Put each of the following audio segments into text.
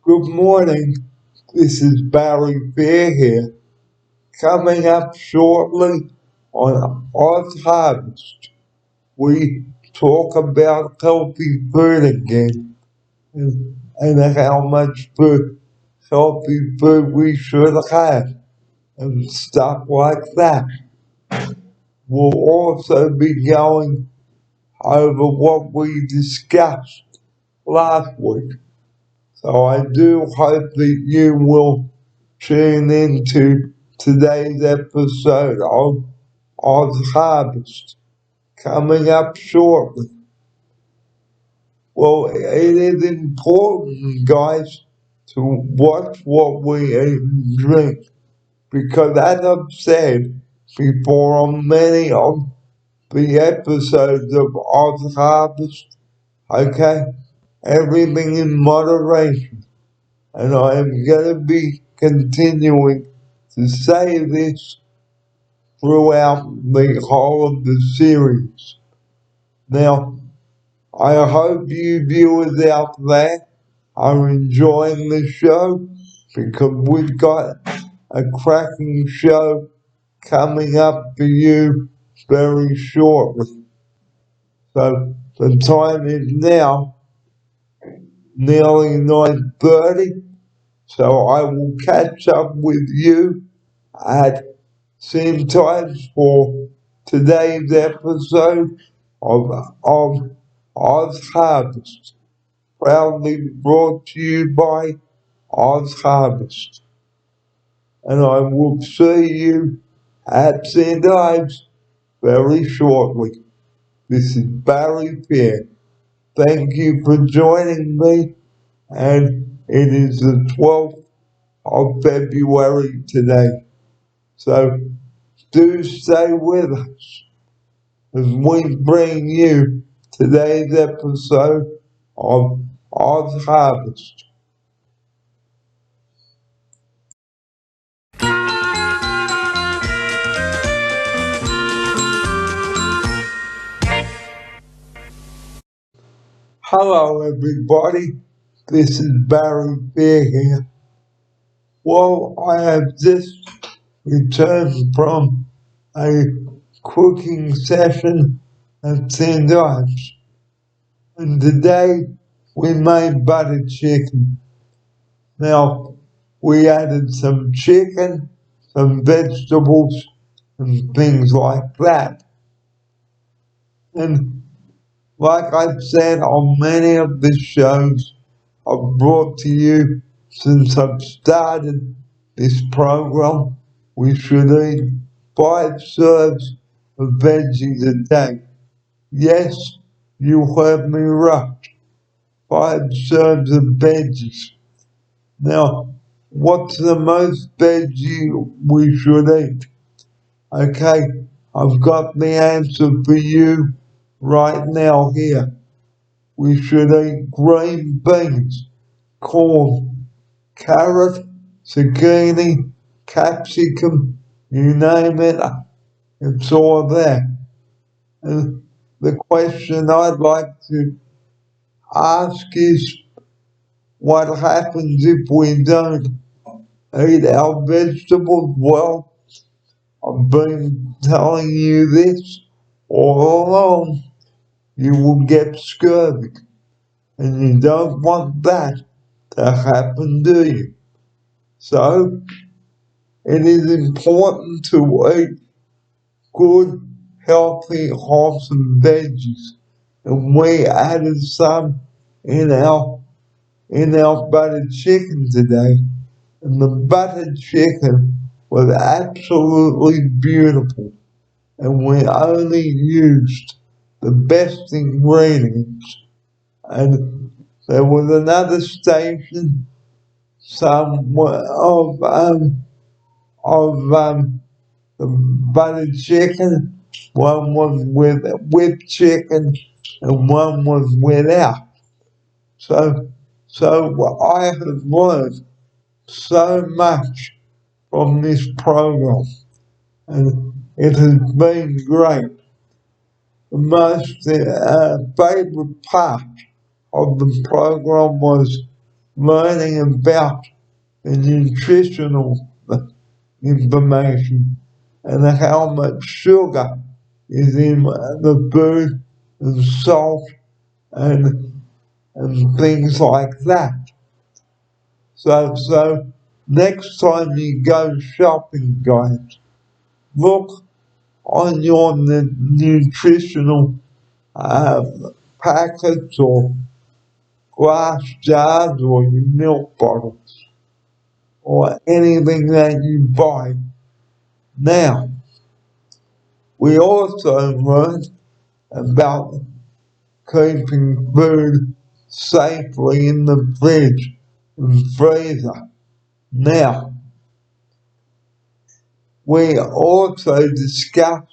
Good morning. This is Barry Fair here. Coming up shortly on Oz Harvest, we talk about healthy food again and how much food, healthy food we should have and stuff like that. We'll also be going over what we discussed last week. So I do hope that you will tune into today's episode of Oz Harvest coming up shortly. Well, it is important, guys, to watch what we eat and drink because, as I've said before on many of the episodes of Oz Harvest, okay, everything in moderation. And I am going to be continuing to say this throughout the whole of the series. Now, I hope you viewers out there are enjoying the show because we've got a cracking show coming up for you very shortly. So the time is now nearly 9:30, so I will catch up with you at same time for today's episode of Oz Harvest, proudly brought to you by Oz Harvest. And I will see you at St. Ives very shortly. This is Barry Fair. Thank you for joining me, and it is the 12th of February today. So do stay with us as we bring you today's episode of Oz Harvest. Hello, everybody. This is Barry Fair here. Well, I have just returned from a cooking session at St. Ives, and today we made butter chicken. Now, we added some chicken, some vegetables, and things like that. And like I've said on many of the shows I've brought to you since I've started this program, we should eat 5 serves of veggies a day. Yes, you heard me right. 5 serves of veggies. Now, what's the most veggie we should eat? Okay, I've got the answer for you right now here. We should eat green beans, corn, carrot, zucchini, capsicum, you name it, it's all there. And the question I'd like to ask is, what happens if we don't eat our vegetables? Well, I've been telling you this all along. You will get scurvy, and you don't want that to happen, do you? So, it is important to eat good, healthy, wholesome veggies, and we added some in our buttered chicken today, and the buttered chicken was absolutely beautiful, and we only used the best ingredients. And there was another station, somewhere of the buttered chicken, One was with chicken and one was without. So I have learned so much from this program, and it has been great. The most favorite part of the program was learning about the nutritional information and how much sugar is in the food and salt and things like that. So next time you go shopping, guys, look on your nutritional uh, packets or glass jars or your milk bottles or anything that you buy. Now, we also learned about keeping food safely in the fridge and freezer. Now, we also discussed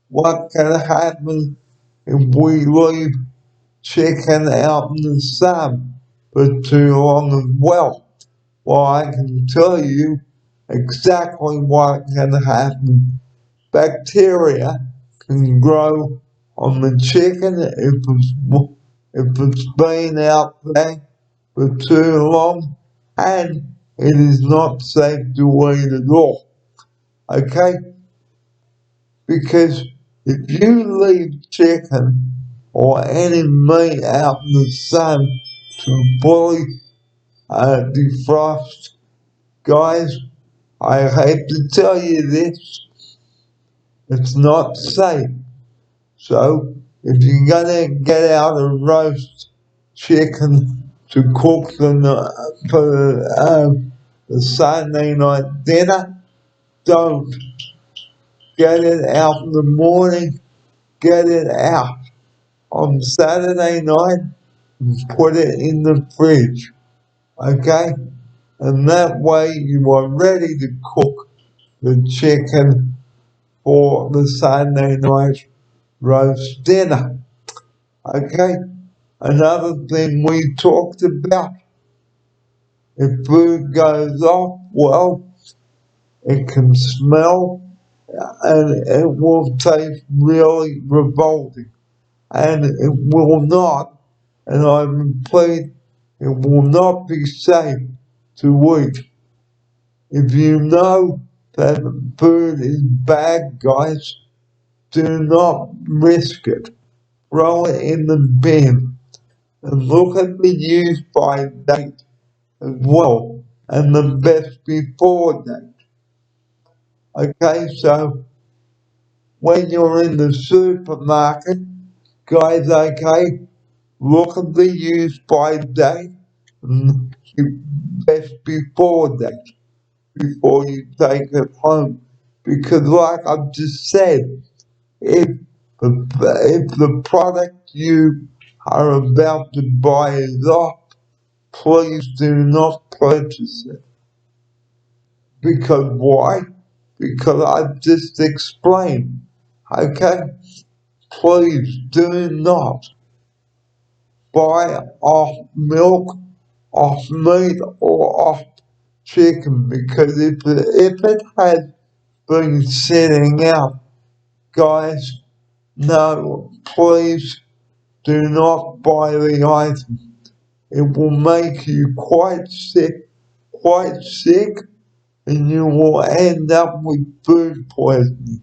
what can happen if we leave chicken out in the sun for too long as well. Well, I can tell you exactly what can happen. Bacteria can grow on the chicken if it's been out there for too long, and it is not safe to eat at all. Okay? Because if you leave chicken or any meat out in the sun to fully defrost, guys, I hate to tell you this, it's not safe. So if you're gonna get out a roast chicken to cook for the Sunday night dinner, don't get it out in the morning. Get it out on Saturday night and put it in the fridge. Okay? And that way you are ready to cook the chicken for the Sunday night roast dinner. Okay? Another thing we talked about, if food goes off, well, it can smell and it will taste really revolting. And it will not, and I repeat, it will not be safe to eat. If you know that food is bad, guys, do not risk it. Throw it in the bin and look at the use by date as well and the best before date. Okay, so when you're in the supermarket, guys, okay, look at the use by date and best before date before you take it home. Because like I've just said, if the product you are about to buy is off, please do not purchase it. Because why? Because I've just explained. Okay? Please do not buy off milk, off meat, or off chicken because if it has been sitting out, guys, no, please do not buy the item. It will make you quite sick, and you will end up with food poisoning.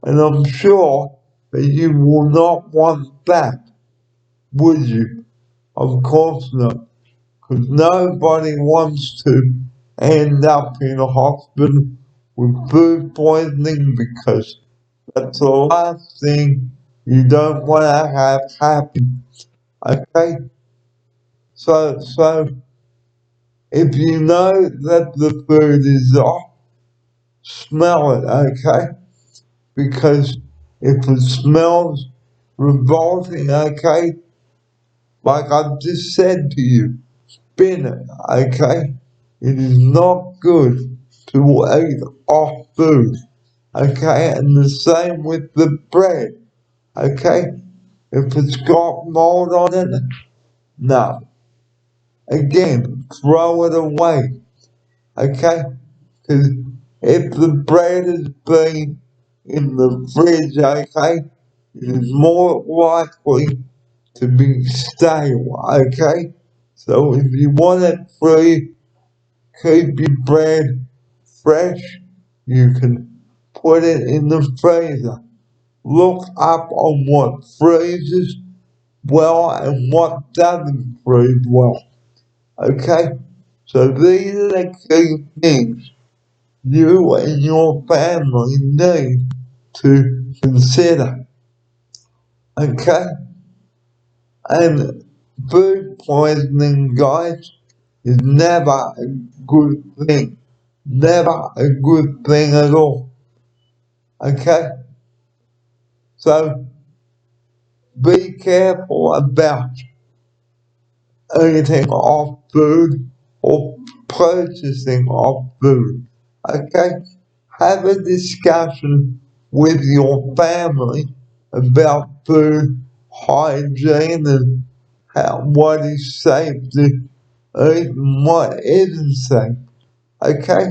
And I'm sure that you will not want that, would you? Of course not, because nobody wants to end up in a hospital with food poisoning because that's the last thing you don't want to have happen. Okay? So if you know that the food is off, smell it, okay? Because if it smells revolting, okay, like I've just said to you, bin it, okay? It is not good to eat off food. Okay, and the same with the bread. Okay, if it's got mold on it, no. Again, throw it away. Okay, because if the bread has been in the fridge, okay, it is more likely to be stale. Okay, so if you want it free, keep your bread fresh. You can put it in the freezer. Look up on what freezes well and what doesn't freeze well. Okay? So these are the key things you and your family need to consider. Okay? And food poisoning, guys, is never a good thing. Never a good thing at all. Okay? So be careful about eating off food or purchasing off food. Okay? Have a discussion with your family about food hygiene and what is safe to eat and what isn't safe. Okay?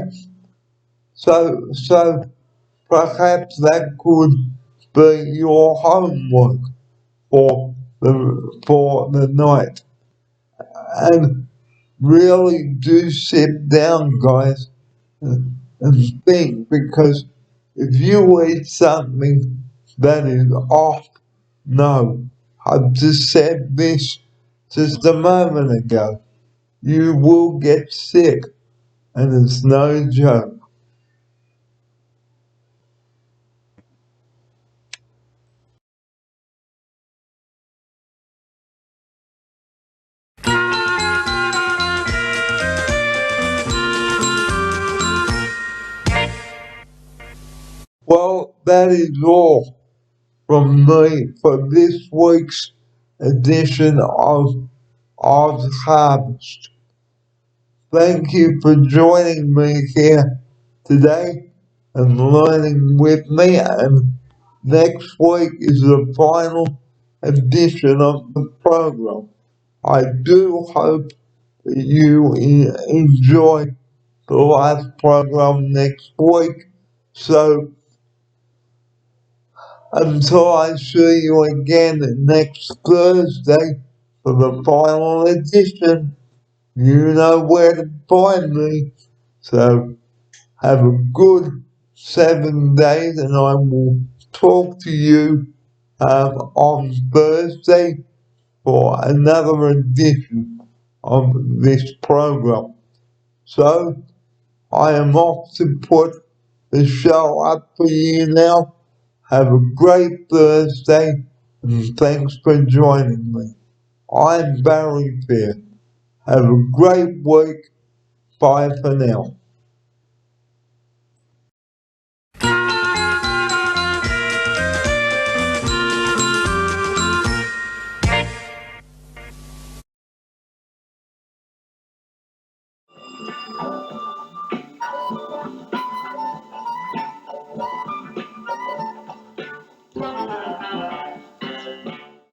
So perhaps that could be your homework for the night. And really do sit down, guys, and think, because if you eat something that is off, no, I've just said this just a moment ago, you will get sick, and it's no joke. Well, that is all from me for this week's edition of Oz Harvest. Thank you for joining me here today and learning with me. And next week is the final edition of the program. I do hope that you enjoy the last program next week. So until I see you again next Thursday for the final edition, you know where to find me. So have a good 7 days, and I will talk to you on Thursday for another edition of this program. So I am off to put the show up for you now. Have a great Thursday, and thanks for joining me. I'm Barry Fair. Have a great week. Bye for now.